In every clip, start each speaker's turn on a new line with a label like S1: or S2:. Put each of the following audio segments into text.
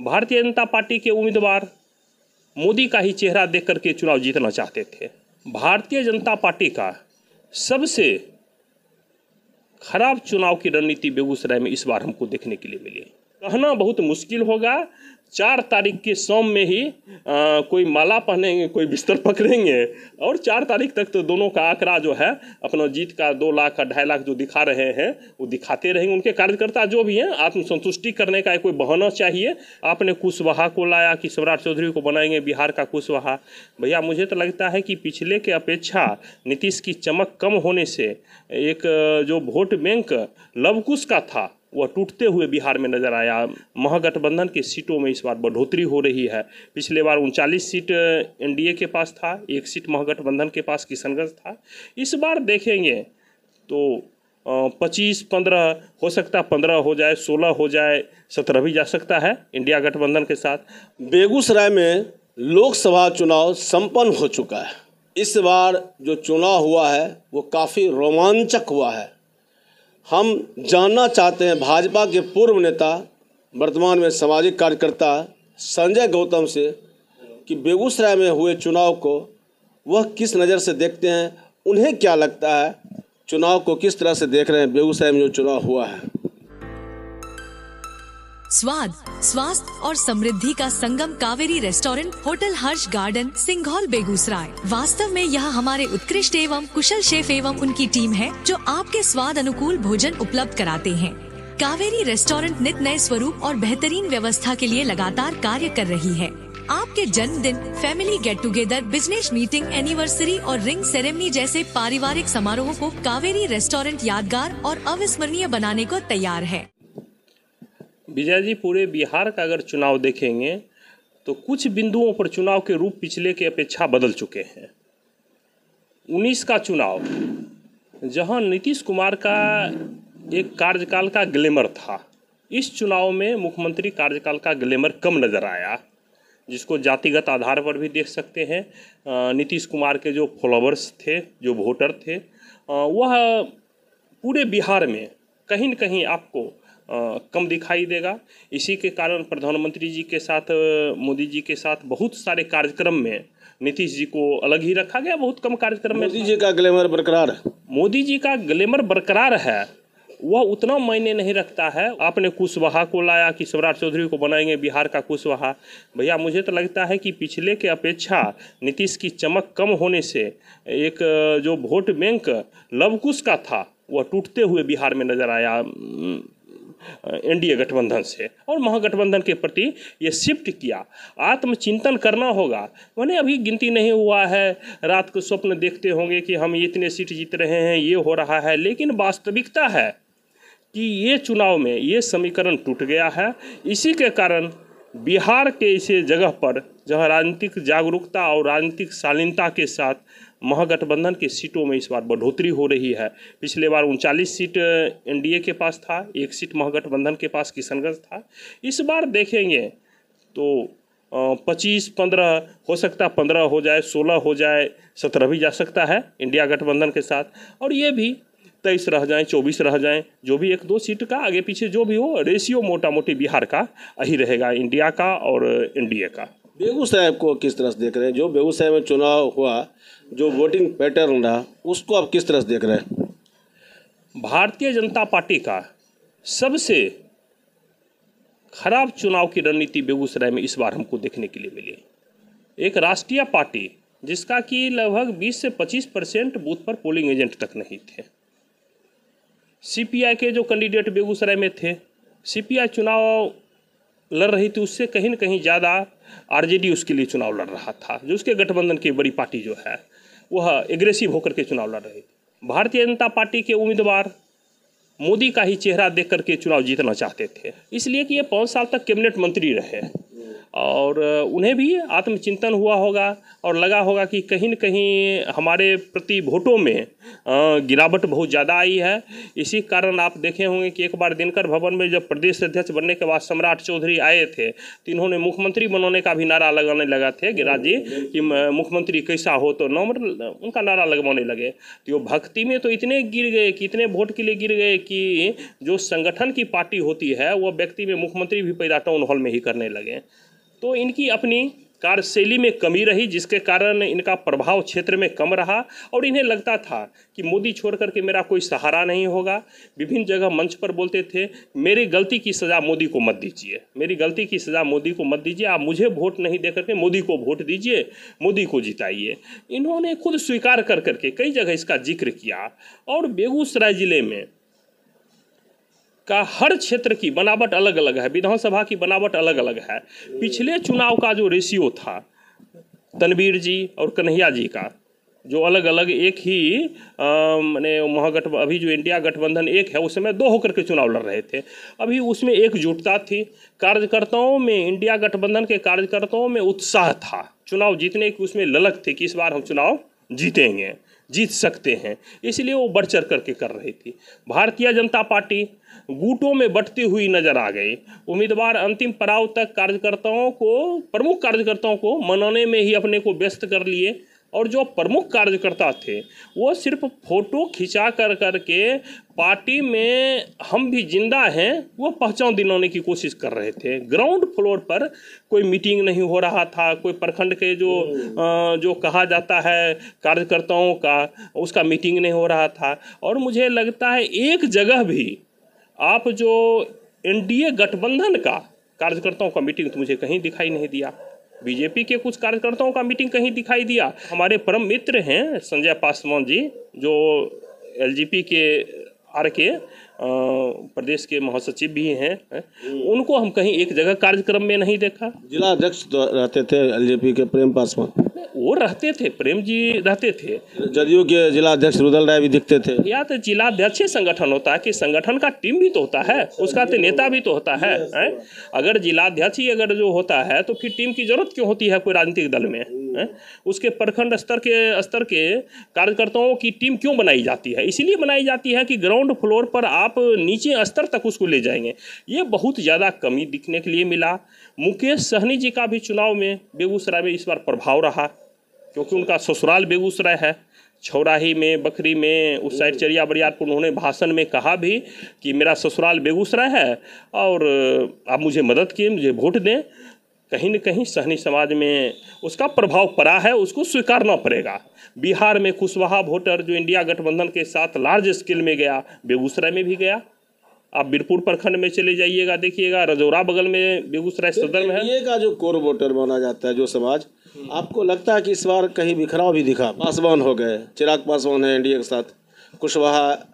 S1: Bharatiya Janata party के उम्मीदवार मोदी का ही चेहरा देख करके चुनाव जीतना चाहते थे। भारतीय जनता पार्टी का सबसे खराब चुनाव की रणनीति बेगूसराय में इस बार हमको देखने के लिए मिली। कहना बहुत मुश्किल होगा। 4 तारीख के शाम में ही कोई माला पहनेंगे, कोई बिस्तर पकड़ेंगे और 4 तारीख तक तो दोनों का आंकड़ा जो है अपना जीत का 2 लाख का 2.5 लाख जो दिखा रहे हैं वो दिखाते रहेंगे। उनके कार्यकर्ता जो भी हैं आत्मसंतुष्टि करने का कोई बहाना चाहिए। आपने कुशवाहा को लाया कि सम्राट चौधरी को बनाएंगे बिहार का कुशवाहा। भैया मुझे तो लगता है कि पिछले के अपेक्षा नीतीश की चमक कम होने से एक जो वोट बैंक लवकुश का था वह टूटते हुए बिहार में नजर आया। महागठबंधन की सीटों में इस बार बढ़ोतरी हो रही है। पिछले बार 39 सीट एनडीए के पास था, 1 सीट महागठबंधन के पास किशनगंज था। इस बार देखेंगे तो 25-15 हो सकता है, 15 हो जाए, 16 हो जाए, 17 भी जा सकता है इंडिया गठबंधन के साथ।
S2: बेगूसराय में लोकसभा चुनाव संपन्न हो चुका है। इस बार जो चुनाव हुआ है वो काफ़ी रोमांचक हुआ है। हम जानना चाहते हैं भाजपा के पूर्व नेता, वर्तमान में सामाजिक कार्यकर्ता संजय गौतम से कि बेगूसराय में हुए चुनाव को वह किस नज़र से देखते हैं, उन्हें क्या लगता है, चुनाव को किस तरह से देख रहे हैं बेगूसराय में जो चुनाव हुआ है।
S3: स्वाद, स्वास्थ्य और समृद्धि का संगम कावेरी रेस्टोरेंट, होटल हर्ष गार्डन, सिंघौल, बेगूसराय। वास्तव में यह हमारे उत्कृष्ट एवं कुशल शेफ एवं उनकी टीम है जो आपके स्वाद अनुकूल भोजन उपलब्ध कराते हैं। कावेरी रेस्टोरेंट नित नए स्वरूप और बेहतरीन व्यवस्था के लिए लगातार कार्य कर रही है। आपके जन्मदिन, family get together, business meeting, anniversary और रिंग सेरेमनी जैसे पारिवारिक समारोह को कावेरी रेस्टोरेंट यादगार और अविस्मरणीय बनाने को तैयार है।
S1: विजय जी, पूरे बिहार का अगर चुनाव देखेंगे तो कुछ बिंदुओं पर चुनाव के रूप पिछले के अपेक्षा बदल चुके हैं। 19 का चुनाव जहां नीतीश कुमार का एक कार्यकाल का ग्लैमर था, इस चुनाव में मुख्यमंत्री कार्यकाल का ग्लैमर कम नज़र आया, जिसको जातिगत आधार पर भी देख सकते हैं। नीतीश कुमार के जो फॉलोवर्स थे, जो वोटर थे, वह पूरे बिहार में कहीं न कहीं आपको कम दिखाई देगा। इसी के कारण प्रधानमंत्री जी के साथ, मोदी जी के साथ बहुत सारे कार्यक्रम में नीतीश जी को अलग ही रखा गया। बहुत कम कार्यक्रम में
S2: मोदी जी का ग्लैमर बरकरार है।
S1: मोदी जी का ग्लैमर बरकरार है, वह उतना मायने नहीं रखता है। आपने कुशवाहा को लाया कि सम्राट चौधरी को बनाएंगे बिहार का कुशवाहा। भैया मुझे तो लगता है कि पिछले के अपेक्षा नीतीश की चमक कम होने से एक जो वोट बैंक लवकुश का था वह टूटते हुए बिहार में नजर आया एनडीए गठबंधन से, और महागठबंधन के प्रति ये शिफ्ट किया। आत्मचिंतन करना होगा। मैंने अभी गिनती नहीं हुआ है, रात को स्वप्न देखते होंगे कि हम इतने सीट जीत रहे हैं, ये हो रहा है, लेकिन वास्तविकता है कि ये चुनाव में ये समीकरण टूट गया है। इसी के कारण बिहार के ऐसे जगह पर जहाँ राजनीतिक जागरूकता और राजनीतिक शालीनता के साथ महागठबंधन की सीटों में इस बार बढ़ोतरी हो रही है। पिछले बार 39 सीट एनडीए के पास था, 1 सीट महागठबंधन के पास किशनगंज था। इस बार देखेंगे तो 25-15 हो सकता है, 15 हो जाए, 16 हो जाए, 17 भी जा सकता है इंडिया गठबंधन के साथ, और ये भी 23 रह जाएं, 24 रह जाएं, जो भी 1-2 सीट का आगे पीछे जो भी हो, रेशियो मोटा मोटी बिहार का ही रहेगा, इंडिया का और एनडीए का।
S2: बेगूसराय को किस तरह से देख रहे हैं? जो बेगूसराय में चुनाव हुआ, जो वोटिंग पैटर्न रहा, उसको आप किस तरह से देख रहे हैं?
S1: भारतीय जनता पार्टी का सबसे खराब चुनाव की रणनीति बेगूसराय में इस बार हमको देखने के लिए मिली। एक राष्ट्रीय पार्टी जिसका कि लगभग 20 से 25% बूथ पर पोलिंग एजेंट तक नहीं थे। सीपीआई के जो कैंडिडेट बेगूसराय में थे, सीपीआई चुनाव लड़ रही थी, उससे कहीं न कहीं ज़्यादा आरजेडी उसके लिए चुनाव लड़ रहा था, जो उसके गठबंधन की बड़ी पार्टी जो है वह एग्रेसिव होकर के चुनाव लड़ रही थी। भारतीय जनता पार्टी के उम्मीदवार मोदी का ही चेहरा देख करके चुनाव जीतना चाहते थे, इसलिए कि ये 5 साल तक कैबिनेट मंत्री रहे और उन्हें भी आत्मचिंतन हुआ होगा और लगा होगा कि कहीं न कहीं हमारे प्रति वोटों में गिरावट बहुत ज़्यादा आई है। इसी कारण आप देखे होंगे कि एक बार दिनकर भवन में जब प्रदेश अध्यक्ष बनने के बाद सम्राट चौधरी आए थे तो इन्होंने मुख्यमंत्री बनाने का भी नारा लगाने लगा थे गिरिराज जी कि मुख्यमंत्री कैसा हो तो नंबर उनका नारा लगवाने लगे। तो भक्ति में तो इतने गिर गए कि इतने वोट के लिए गिर गए कि जो संगठन की पार्टी होती है वो व्यक्ति में मुख्यमंत्री भी पैदा टाउन हॉल में ही करने लगे। तो इनकी अपनी कार्यशैली में कमी रही जिसके कारण इनका प्रभाव क्षेत्र में कम रहा और इन्हें लगता था कि मोदी छोड़ करके मेरा कोई सहारा नहीं होगा। विभिन्न जगह मंच पर बोलते थे मेरी गलती की सज़ा मोदी को मत दीजिए, मेरी गलती की सज़ा मोदी को मत दीजिए, आप मुझे वोट नहीं दे करके मोदी को वोट दीजिए, मोदी को जिताइए। इन्होंने खुद स्वीकार कर करके कई जगह इसका जिक्र किया। और बेगूसराय ज़िले में का हर क्षेत्र की बनावट अलग अलग है, विधानसभा की बनावट अलग अलग है। पिछले चुनाव का जो रेशियो था तनवीर जी और कन्हैया जी का, जो अलग अलग एक ही माने अभी जो इंडिया गठबंधन एक है उस समय 2 होकर के चुनाव लड़ रहे थे। अभी उसमें एकजुटता थी, कार्यकर्ताओं में इंडिया गठबंधन के कार्यकर्ताओं में उत्साह था, चुनाव जीतने की उसमें ललक थी कि इस बार हम चुनाव जीतेंगे, जीत सकते हैं, इसलिए वो बढ़ चढ़ करके कर रही थी। भारतीय जनता पार्टी गुटों में बंटती हुई नजर आ गई। उम्मीदवार अंतिम पड़ाव तक प्रमुख कार्यकर्ताओं को मनाने में ही अपने को व्यस्त कर लिए और जो प्रमुख कार्यकर्ता थे वो सिर्फ फोटो खिंचा कर करके पार्टी में हम भी जिंदा हैं वो पहचान दिलाने की कोशिश कर रहे थे। ग्राउंड फ्लोर पर कोई मीटिंग नहीं हो रहा था, कोई प्रखंड के जो कहा जाता है कार्यकर्ताओं का उसका मीटिंग नहीं हो रहा था। और मुझे लगता है एक जगह भी आप जो एनडीए गठबंधन का कार्यकर्ताओं का मीटिंग तो मुझे कहीं दिखाई नहीं दिया, बीजेपी के कुछ कार्यकर्ताओं का मीटिंग कहीं दिखाई दिया। हमारे परम मित्र हैं संजय पासवान जी जो एलजेपी के के प्रदेश के महासचिव भी हैं, उनको हम कहीं एक जगह कार्यक्रम में नहीं देखा।
S2: जिला अध्यक्ष तो रहते थे एलजेपी के प्रेम पासवान,
S1: वो रहते थे, प्रेम जी रहते थे।
S2: जदयू के जिला अध्यक्ष रुदल राय भी दिखते थे।
S1: या तो जिला अध्यक्ष संगठन होता है कि संगठन का टीम भी तो होता है, उसका तो नेता भी तो होता है। अगर जिला अध्यक्ष ही अगर जो होता है तो फिर टीम की जरूरत क्यों होती है कोई राजनीतिक दल में? उसके प्रखंड स्तर के कार्यकर्ताओं की टीम क्यों बनाई जाती है? इसीलिए बनाई जाती है कि ग्राउंड फ्लोर पर आप नीचे स्तर तक उसको ले जाएंगे। ये बहुत ज़्यादा कमी दिखने के लिए मिला। मुकेश सहनी जी का भी चुनाव में बेगूसराय में इस बार प्रभाव रहा क्योंकि उनका ससुराल बेगूसराय है। छौराही में, बकरी में, उस साइड चरिया बरियारपुर, उन्होंने भाषण में कहा भी कि मेरा ससुराल बेगूसराय है और आप मुझे मदद किए, मुझे वोट दें। कहीं न कहीं सहनी समाज में उसका प्रभाव पड़ा है, उसको स्वीकारना पड़ेगा। बिहार में कुशवाहा वोटर जो इंडिया गठबंधन के साथ लार्ज स्केल में गया, बेगूसराय में भी गया। आप बीरपुर प्रखंड में चले जाइएगा, देखिएगा रजौरा बगल में बेगूसराय सदर में है।
S2: ये का जो कोर वोटर माना जाता है जो समाज, आपको लगता है कि इस बार कहीं बिखराव भी दिखा? पासवान हो गए, चिराग पासवान है एनडीए के साथ, कुशवाहा,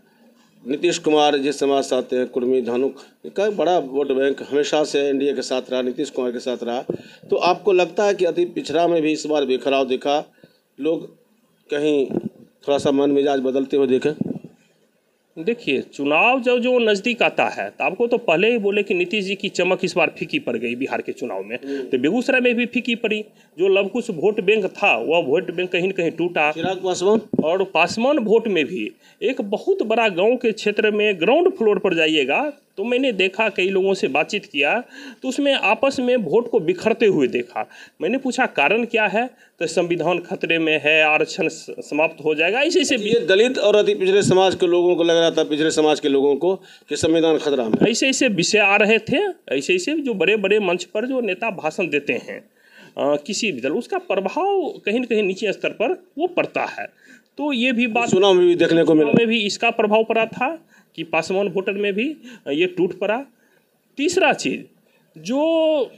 S2: नीतीश कुमार जिस समाज से आते हैं, कुर्मी, धानुक का बड़ा वोट बैंक हमेशा से एनडीए के साथ रहा, नीतीश कुमार के साथ रहा। तो आपको लगता है कि अति पिछड़ा में भी इस बार बिखराव दिखा, लोग कहीं थोड़ा सा मन मिजाज बदलते हुए देखे?
S1: देखिए, चुनाव जब जो नज़दीक आता है तो आपको तो पहले ही बोले कि नीतीश जी की चमक इस बार फीकी पड़ गई बिहार के चुनाव में, तो बेगूसराय में भी फीकी पड़ी। जो लवकुश वोट बैंक था वह वोट बैंक कहीं न कहीं टूटा।
S2: चिराग पासवान
S1: और पासवान वोट में भी एक बहुत बड़ा गांव के क्षेत्र में ग्राउंड फ्लोर पर जाइएगा तो मैंने देखा, कई लोगों से बातचीत किया तो उसमें आपस में वोट को बिखरते हुए देखा। मैंने पूछा कारण क्या है, तो संविधान खतरे में है, आरक्षण समाप्त हो जाएगा, ऐसे
S2: ये दलित और अति पिछड़े समाज के लोगों को लग रहा था, पिछड़े समाज के लोगों को, कि संविधान खतरा में,
S1: ऐसे विषय आ रहे थे। ऐसे जो बड़े बड़े मंच पर जो नेता भाषण देते हैं किसी भी दल, उसका प्रभाव कहीं न कहीं नीचे स्तर पर वो पड़ता है। तो ये भी बात
S2: चुनाव में भी देखने को मिला,
S1: में भी इसका प्रभाव पड़ा था कि पासवान वोटर में भी ये टूट पड़ा। तीसरा चीज़ जो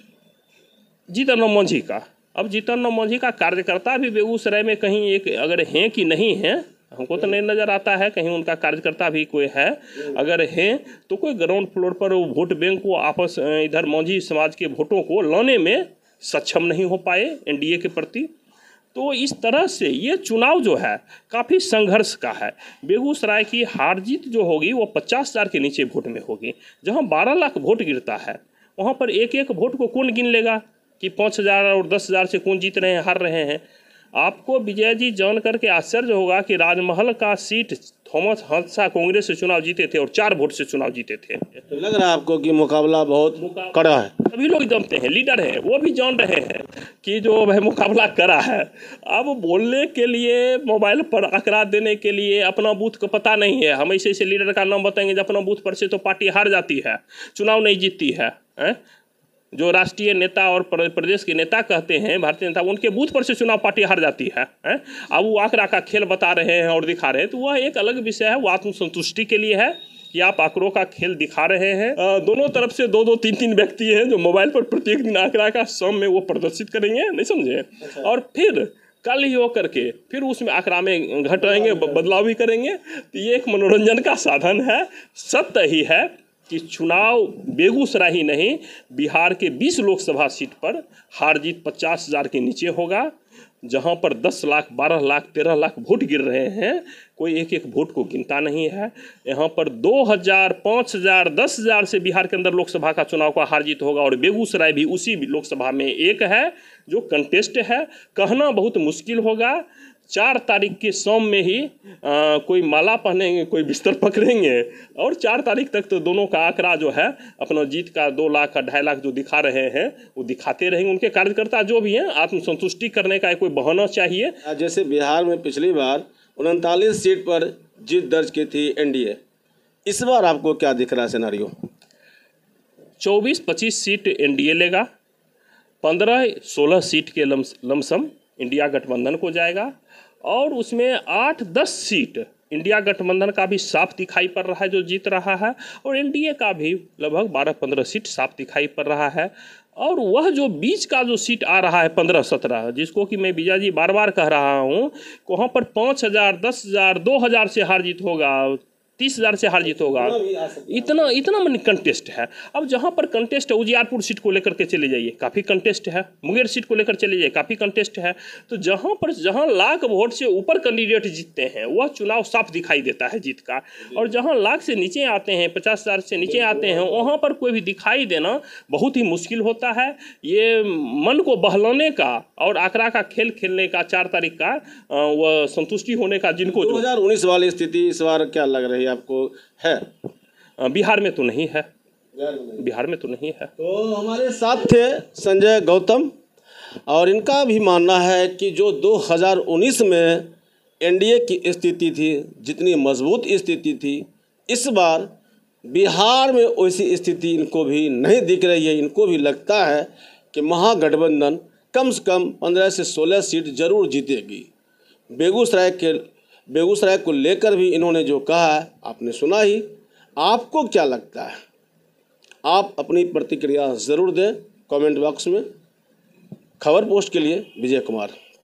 S1: जीतन राम मांझी का, अब जीतन राम मांझी का कार्यकर्ता भी बेगूसराय में कहीं एक अगर हैं कि नहीं हैं हमको तो नहीं नज़र आता है, कहीं उनका कार्यकर्ता भी कोई है, अगर हैं तो कोई ग्राउंड फ्लोर पर वोट बैंक को आपस इधर मांझी समाज के वोटों को लाने में सक्षम नहीं हो पाए एनडीए के प्रति। तो इस तरह से ये चुनाव जो है काफ़ी संघर्ष का है। बेगूसराय की हार जीत जो होगी वो 50,000 के नीचे वोट में होगी। जहां 12 लाख वोट गिरता है वहां पर एक एक वोट को कौन गिन लेगा? कि 5,000 और 10,000 से कौन जीत रहे हैं, हार रहे हैं। आपको विजय जी जान करके आश्चर्य होगा कि राजमहल का सीट थॉमस हंसा कांग्रेस से चुनाव जीते थे और 4 वोट से चुनाव जीते थे।
S2: तो लग रहा है आपको कि मुकाबला बहुत कड़ा है?
S1: सभी लोग जानते हैं, लीडर हैं वो भी जान रहे हैं कि जो भाई मुकाबला करा है। अब बोलने के लिए, मोबाइल पर आंकड़ा देने के लिए अपना बूथ को पता नहीं है। हम ऐसे ऐसे लीडर का नाम बताएंगे जब अपना बूथ पर से तो पार्टी हार जाती है, चुनाव नहीं जीतती है। जो राष्ट्रीय नेता और प्रदेश के नेता कहते हैं भारतीय नेता, उनके बूथ पर से चुनाव पार्टी हार जाती है। अब वो आंकड़ा का खेल बता रहे हैं और दिखा रहे हैं, तो वह एक अलग विषय है। वो आत्मसंतुष्टि के लिए है कि आप आंकड़ों का खेल दिखा रहे हैं। दोनों तरफ से 2-2, 3-3 व्यक्ति हैं जो मोबाइल पर प्रत्येक दिन आंकड़ा का सम में वो प्रदर्शित करेंगे, नहीं समझे। और फिर कल ही हो करके फिर उसमें आंकड़ा में घटाएंगे, बदलाव भी करेंगे। तो ये एक मनोरंजन का साधन है। सत्य ही है कि चुनाव बेगूसराय ही नहीं, बिहार के 20 लोकसभा सीट पर हार जीत 50,000 के नीचे होगा। जहां पर 10 लाख, 12 लाख, 13 लाख वोट गिर रहे हैं, कोई एक एक वोट को गिनता नहीं है। यहाँ पर 2,000, 5,000, 10,000 से बिहार के अंदर लोकसभा का चुनाव का हार जीत होगा। और बेगूसराय भी उसी लोकसभा में एक है जो कंटेस्ट है। कहना बहुत मुश्किल होगा। 4 तारीख के शाम में ही कोई माला पहनेंगे, कोई बिस्तर पकड़ेंगे और 4 तारीख तक तो दोनों का आंकड़ा जो है अपना जीत का 2 लाख का 2.5 लाख जो दिखा रहे हैं वो दिखाते रहेंगे। उनके कार्यकर्ता जो भी हैं, आत्मसंतुष्टि करने का कोई बहाना चाहिए।
S2: जैसे बिहार में पिछली बार 39 सीट पर जीत दर्ज की थी एनडीए, इस बार आपको क्या दिख रहा है सिनेरियो?
S1: 24-25 सीट एनडीए लेगा, 15-16 सीट के लमसम इंडिया गठबंधन को जाएगा और उसमें 8-10 सीट इंडिया गठबंधन का भी साफ दिखाई पड़ रहा है जो जीत रहा है, और एनडीए का भी लगभग 12-15 सीट साफ दिखाई पड़ रहा है। और वह जो बीच का जो सीट आ रहा है 15-17, जिसको कि मैं विजय जी बार बार कह रहा हूँ, वहाँ पर 5,000, 10,000, 2,000 से हार जीत होगा, 30,000 से हार जीत होगा। इतना मन कंटेस्ट है। अब जहाँ पर कंटेस्ट है, उजियारपुर सीट को लेकर के चले जाइए, काफ़ी कंटेस्ट है। मुंगेर सीट को लेकर चले जाइए, काफ़ी कंटेस्ट है। तो जहाँ लाख वोट से ऊपर कैंडिडेट जीतते हैं वह चुनाव साफ दिखाई देता है जीत का। और जहाँ लाख से नीचे आते हैं, 50,000 से नीचे आते हैं, वहाँ पर कोई भी दिखाई देना बहुत ही मुश्किल होता है। ये मन को बहलाने का और आंकड़ा का खेल खेलने का 4 तारीख का वह संतुष्टि होने का, जिनको
S2: 2019 वाली स्थिति इस बार क्या लग रही है आपको? है
S1: बिहार में तो नहीं है, बिहार में तो नहीं है।
S2: तो हमारे साथ थे संजय गौतम और इनका भी मानना है कि जो 2019 में एनडीए की स्थिति थी, जितनी मजबूत स्थिति थी, इस बार बिहार में वैसी स्थिति इनको भी नहीं दिख रही है। इनको भी लगता है कि महागठबंधन कम से कम 15 से 16 सीट जरूर जीतेगी। बेगूसराय को लेकर भी इन्होंने जो कहा है आपने सुना ही। आपको क्या लगता है? आप अपनी प्रतिक्रिया ज़रूर दें कमेंट बॉक्स में। खबर पोस्ट के लिए विजय कुमार।